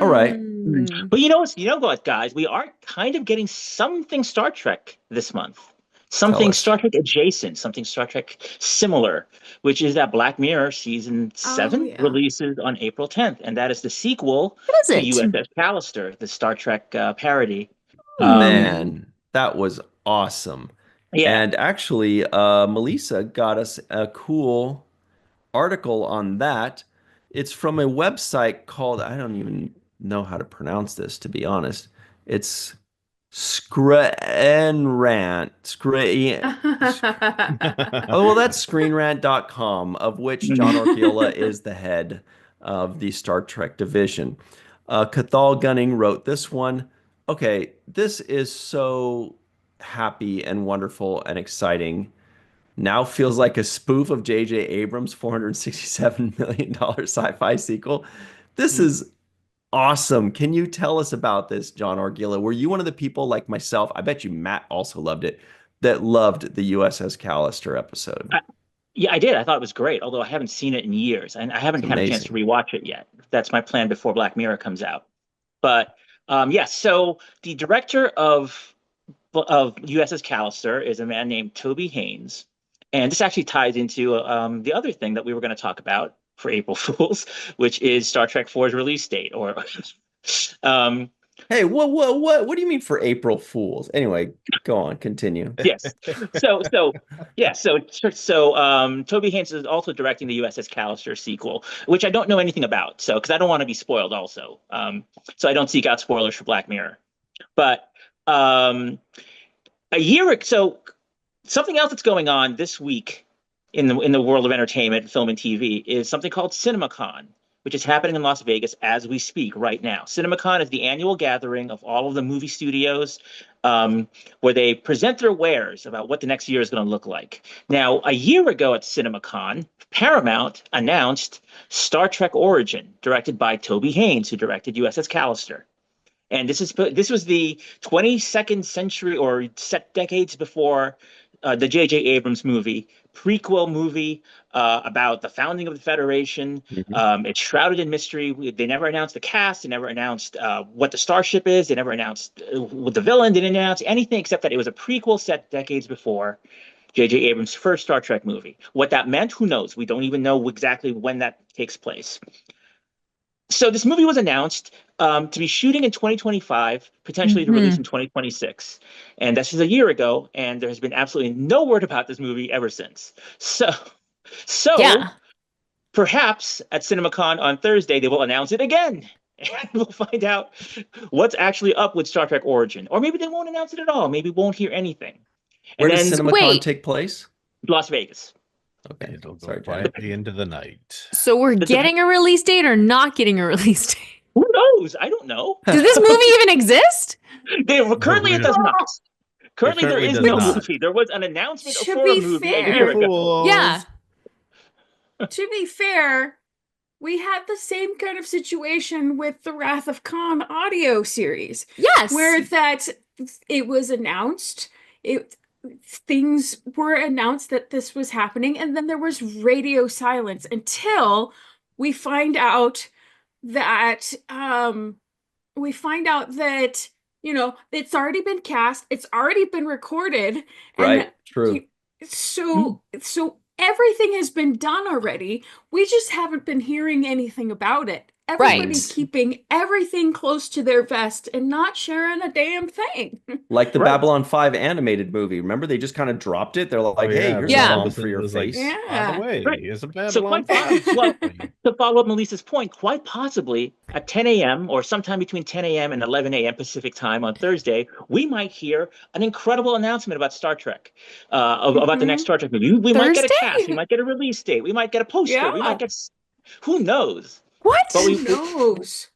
All right. But you know what, guys? We are kind of getting something Star Trek this month. Tell Something us. Star Trek adjacent, something Star Trek similar, which is that Black Mirror season Oh, 7 yeah. releases on April 10th, and that is the sequel What is to it? USS Callister, the Star Trek parody. Hmm. Man, that was awesome. Yeah. And actually, Melissa got us a cool article on that. It's from a website called, I don't even know how to pronounce this, to be honest. It's Screenrant. Oh, well, that's screenrant.com, of which John Orfiola is the head of the Star Trek division. Cathal Gunning wrote this one. Okay, this is so happy and wonderful and exciting. Now feels like a spoof of J.J. Abrams' $467 million sci-fi sequel. This is awesome. Can you tell us about this, John Orgilla? Were you one of the people like myself? I bet you Matt also loved it, that loved the USS Callister episode. Yeah, I did. I thought it was great, although I haven't seen it in years, and I It's haven't had a chance to amazing. rewatch it yet. That's my plan before Black Mirror comes out. But yes, so the director of USS Callister is a man named Toby Haynes, and this actually ties into the other thing that we were going to talk about for April Fools, which is Star Trek 4's release date. Or um, Hey, what do you mean for April Fools? Anyway, go on, continue. yes, Toby Haynes is also directing the USS Callister sequel, which I don't know anything about. So because I don't want to be spoiled, also, so I don't seek out spoilers for Black Mirror. But um, a year so something else that's going on this week in the world of entertainment, film and TV is something called CinemaCon, which is happening in Las Vegas as we speak right now. CinemaCon is the annual gathering of all of the movie studios, where they present their wares about what the next year is going to look like. Now, a year ago at CinemaCon, Paramount announced Star Trek Origin, directed by Toby Haynes, who directed USS Callister. And this was the 22nd century, or set decades before the J.J. Abrams movie, prequel movie about the founding of the Federation. Mhm. It's shrouded in mystery. They never announced the cast. They never announced what the starship is. They never announced what the villain. They didn't announce anything except that it was a prequel set decades before J.J. Abrams' first Star Trek movie. What that meant, who knows? We don't even know exactly when that takes place. So this movie was announced to be shooting in 2025, potentially to release Hmm. in 2026, and this is a year ago. And there has been absolutely no word about this movie ever since. So Yeah. perhaps at CinemaCon on Thursday they will announce it again, and we'll find out what's actually up with Star Trek Origin. Or maybe they won't announce it at all. Maybe we won't hear anything. Where And does then CinemaCon Wait. take place? Las Vegas. Okay, It'll go sorry, Jenny. quietly into the night. So we're The- the- getting a release date or not getting a release date? who knows? I don't know. Does this movie even exist? Currently, it does not. Currently, there currently is does no not. movie. There was an announcement To for a be movie a fair- year ago. Fools. Yeah. To be fair, we had the same kind of situation with the Wrath of Khan audio series, Yes. where that it was announced, things were announced that this was happening, and then there was radio silence until we find out that it's already been cast, it's already been recorded, and Right, true. so everything has been done already. We just haven't been hearing anything about it. Everybody's Right. keeping everything close to their vest and not sharing a damn thing. Like the Right. Babylon 5 animated movie. Remember, they just kind of dropped it. They're like, hey, here's Yeah. a bomb for your face. Yeah. By the way, Right. here's a So Babylon quite 5. well, to follow up Melissa's point, quite possibly at 10 a.m. or sometime between 10 a.m. and 11 a.m. Pacific time on Thursday, we might hear an incredible announcement about Star Trek, about the next Star Trek movie. We might get a Thursday? cast, we might get a release date, we might get a poster, we Yeah. might get, who knows? What? But Who knows?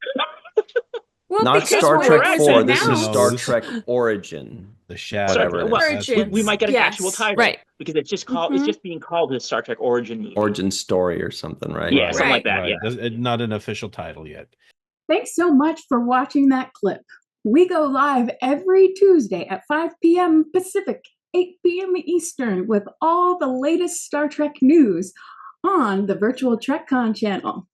Well, Not because Star when Trek it was 4. This is announced- Star announced- Trek Origin. The shadow. Whatever it is. Well, Origins. we might get an Yes. actual title, Right. because it's just called, it's just being called the Star Trek Origin movie. Origin story or something, right? Yeah, something like Right. that. Yeah. Not an official title yet. Thanks so much for watching that clip. We go live every Tuesday at 5 p.m. Pacific, 8 p.m. Eastern with all the latest Star Trek news on the virtual TrekCon channel.